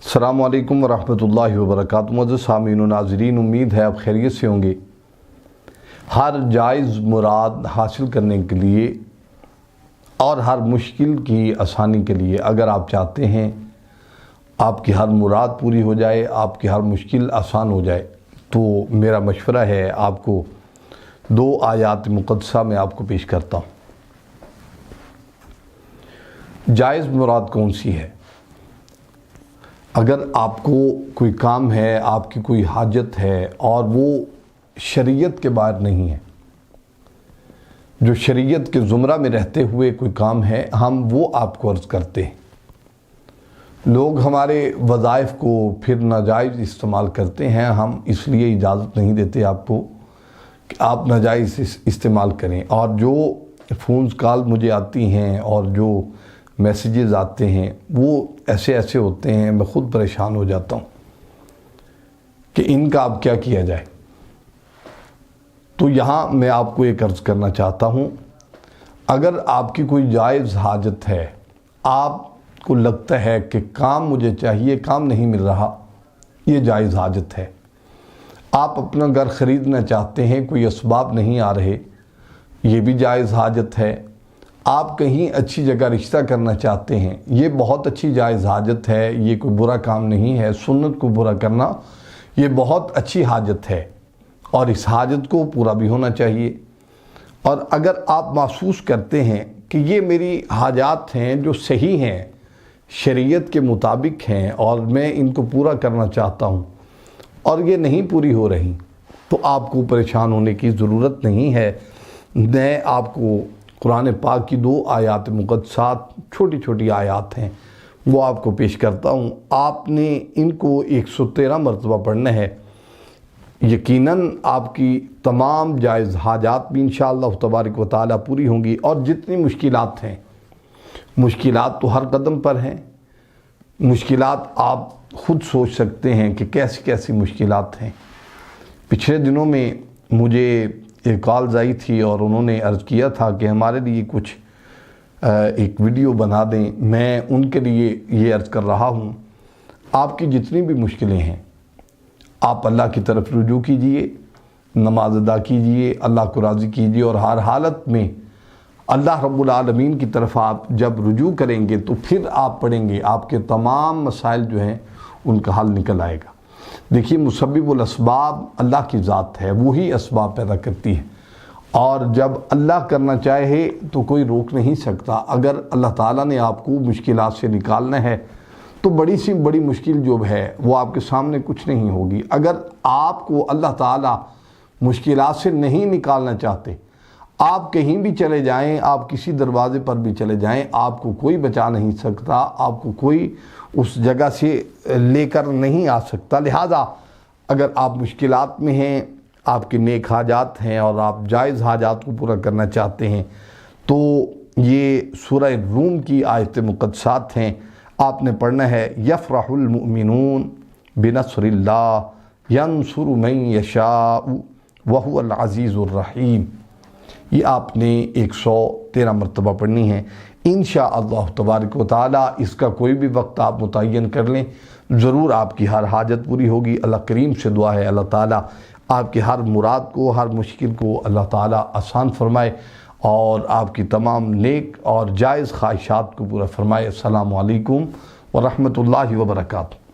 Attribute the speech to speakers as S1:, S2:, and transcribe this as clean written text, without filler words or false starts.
S1: अस्सलाम वालेकुम वरहमतुल्लाहि वबरकातुहू। मुअज़्ज़ज़ सामीन व नाज़रीन, उम्मीद है आप खैरियत से होंगे। हर जायज़ मुराद हासिल करने के लिए और हर मुश्किल की आसानी के लिए अगर आप चाहते हैं आपकी हर मुराद पूरी हो जाए, आपकी हर मुश्किल आसान हो जाए, तो मेरा मशवरा है आपको दो आयात मुक़द्दसा मैं आपको पेश करता हूँ। जायज़ मुराद कौन सी है? अगर आपको कोई काम है, आपकी कोई हाजत है और वो शरीयत के बाहर नहीं है, जो शरीयत के ज़ुमरा में रहते हुए कोई काम है, हम वो आपको अर्ज़ करते हैं। लोग हमारे वज़ाइफ को फिर नाजायज़ इस्तेमाल करते हैं। हम इसलिए इजाज़त नहीं देते आपको कि आप नाजायज़ इस्तेमाल करें। और जो फ़ोन्स कॉल मुझे आती हैं और जो मैसेजेस आते हैं वो ऐसे होते हैं, मैं ख़ुद परेशान हो जाता हूँ कि इनका अब क्या किया जाए। तो यहाँ मैं आपको एक अर्ज़ करना चाहता हूँ, अगर आपकी कोई जायज़ हाजत है, आपको लगता है कि काम मुझे चाहिए, काम नहीं मिल रहा, ये जायज़ हाजत है। आप अपना घर ख़रीदना चाहते हैं, कोई असबाब नहीं आ रहे, ये भी जायज़ हाजत है। आप कहीं अच्छी जगह रिश्ता करना चाहते हैं, ये बहुत अच्छी जायज़ हाजत है, ये कोई बुरा काम नहीं है। सुन्नत को बुरा करना ये बहुत अच्छी हाजत है और इस हाजत को पूरा भी होना चाहिए। और अगर आप महसूस करते हैं कि ये मेरी हाजात हैं जो सही हैं, शरीयत के मुताबिक हैं और मैं इनको पूरा करना चाहता हूँ और ये नहीं पूरी हो रही, तो आपको परेशान होने की ज़रूरत नहीं है। मैं आपको कुरान पाक की दो आयात मुक़द्दसात, छोटी छोटी आयात हैं, वो आपको पेश करता हूँ। आपने इनको 113 मरतबा पढ़ना है। यकीनन आपकी तमाम जायज़ हाजात भी इंशाअल्लाह तबारक व तआला पूरी होंगी। और जितनी मुश्किलात हैं, मुश्किलात तो हर कदम पर हैं। मुश्किलात आप ख़ुद सोच सकते हैं कि कैसी कैसी मुश्किलात हैं। पिछले दिनों में मुझे एक कॉल्स आई थी और उन्होंने अर्ज़ किया था कि हमारे लिए कुछ एक वीडियो बना दें। मैं उनके लिए ये अर्ज़ कर रहा हूँ, आपकी जितनी भी मुश्किलें हैं, आप अल्लाह की तरफ रुजू कीजिए, नमाज अदा कीजिए, अल्लाह को राज़ी कीजिए और हर हालत में अल्लाह रब्बुल आलमीन की तरफ आप जब रुजू करेंगे तो फिर आप पढ़ेंगे, आपके तमाम मसाइल जो हैं उनका हल निकल आएगा। देखिए, मुसब्बिबुल असबाब अल्लाह की ज़ात है, वही असबाब पैदा करती है और जब अल्लाह करना चाहे तो कोई रोक नहीं सकता। अगर अल्लाह ताला ने आपको मुश्किलात से निकालना है तो बड़ी सी बड़ी मुश्किल जो है वो आपके सामने कुछ नहीं होगी। अगर आपको अल्लाह ताला मुश्किलात से नहीं निकालना चाहते, आप कहीं भी चले जाएं, आप किसी दरवाज़े पर भी चले जाएं, आपको कोई बचा नहीं सकता, आपको कोई उस जगह से लेकर नहीं आ सकता। लिहाजा अगर आप मुश्किलात में हैं, आपके नेक हाजात हैं और आप जायज़ हाजात को पूरा करना चाहते हैं, तो ये सूरह रूम की आयत मुक़द्दसात हैं। आपने पढ़ना है, यफ़रहुल मुमिनून बिनस्रिल्लाह यंसुरु मन यशाउ वहुवल अज़ीज़ुर रहीम। ये आपने 113 मरतबा पढ़नी है। इंशाअल्लाह तबारक व तआला इसका कोई भी वक्त आप मुतय्यन कर लें, ज़रूर आपकी हर हाजत पूरी होगी। अल्लाह करीम से दुआ है अल्लाह ताला आपकी हर मुराद को, हर मुश्किल को अल्लाह ताला आसान फरमाए और आपकी तमाम नेक और जायज़ ख्वाहिशात को पूरा फरमाए। अस्सलामु अलैकुम व रहमतुल्लाहि व बरकातुहू।